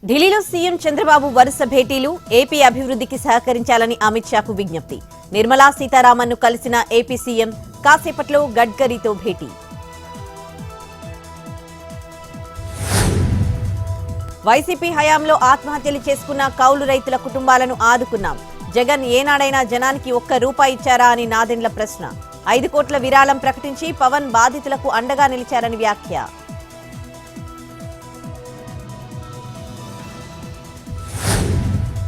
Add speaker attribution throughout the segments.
Speaker 1: ఢిల్లీలో సీఎం చంద్రబాబు వరుస భేటీలు ఏపీ అభివృద్ధికి సహకరించాలని అమిత్ షాకు విజ్ఞప్తి. నిర్మలా సీతారామన్ను కలిసిన ఏపీ సీఎం కాసేపట్లో గడ్కరీతో భేటీ. వైసీపీ హయాంలో ఆత్మహత్యలు చేసుకున్న కౌలు రైతుల కుటుంబాలను ఆదుకున్నాం. జగన్ ఏనాడైనా జనానికి ₹1 ఇచ్చారా అని నాదెండ్ల ప్రశ్న. 5 కోట్ల విరాళం ప్రకటించి పవన్ బాధితులకు అండగా నిలిచారని వ్యాఖ్య.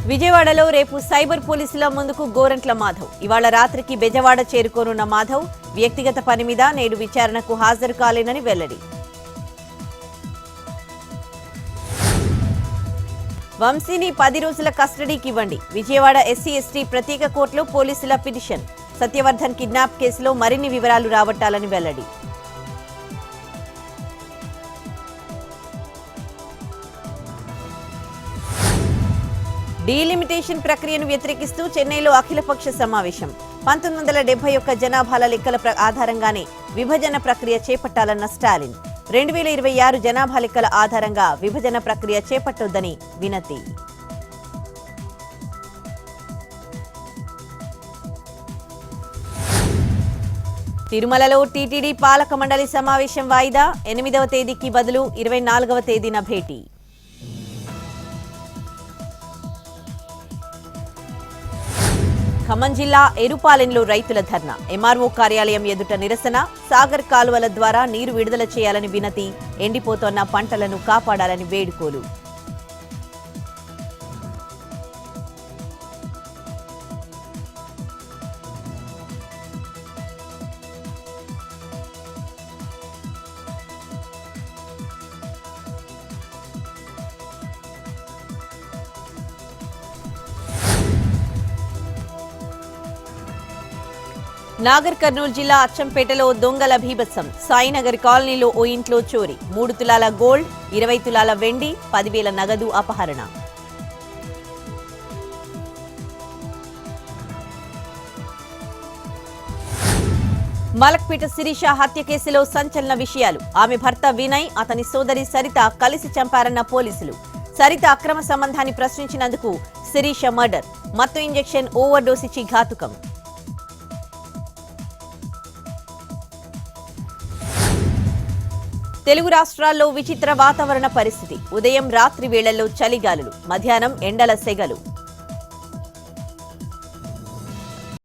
Speaker 1: విజయవాడలో రేపు సైబర్ పోలీసుల ముందుకు గోరంట్ల మాధవ్. ఇవాళ రాత్రికి బెజవాడ చేరుకోనున్న మాధవ్ వ్యక్తిగత పని మీద నేడు విచారణకు హాజరు కాలేనని వెల్లడి. వంశీని 10 రోజుల కస్టడీకి ఇవ్వండి. విజయవాడ ఎస్సీ ఎస్టీ ప్రత్యేక కోర్టులో పోలీసుల పిటిషన్. సత్యవర్ధన్ కిడ్నాప్ కేసులో మరిన్ని వివరాలు రాబట్టాలని వెల్లడి. డీలిమిటేషన్ ప్రక్రియను వ్యతిరేకిస్తూ చెన్నైలో అఖిలపక్ష సమావేశం. 1971 జనాభాల లెక్కల ఆధారంగానే విభజన ప్రక్రియ చేపట్టాలన్న స్టాలిన్. 2026 జనాభా లెక్కల ఆధారంగా విభజన ప్రక్రియ చేపట్టొద్దని వినతి. తిరుమలలో టీటీడీ పాలక మండలి సమావేశం వాయిదా. 8వ తేదీకి బదులు 24వ తేదీన భేటీ. ఖమ్మం జిల్లా ఎరుపాలెంలో రైతుల ధర్నా. ఎంఆర్ఓ కార్యాలయం ఎదుట నిరసన. సాగర్ కాలువల ద్వారా నీరు విడుదల చేయాలని వినతి. ఎండిపోతోన్న పంటలను కాపాడాలని వేడుకోలు. నాగర్ కర్నూలు జిల్లా అచ్చంపేటలో దొంగల భీభత్సం. సాయినగర్ కాలనీలో ఓ ఇంట్లో చోరీ. 3 తులాల గోల్డ్, 20 తులాల వెండి, 10,000 నగదు అపహరణ. మలక్పేట శిరీష హత్య కేసులో సంచలన విషయాలు. ఆమె భర్త వినయ్, అతని సోదరి సరిత కలిసి చంపారన్న పోలీసులు. సరిత అక్రమ సంబంధాన్ని ప్రశ్నించినందుకు శిరీష మర్డర్. మత్తు ఇంజెక్షన్ ఓవర్ డోస్ ఇచ్చి ఘాతుకం. తెలుగు రాష్ట్రాల్లో విచిత్ర వాతావరణ పరిస్థితి. ఉదయం రాత్రి వేళల్లో చలిగాలులు, మధ్యాహ్నం ఎండల సెగలు.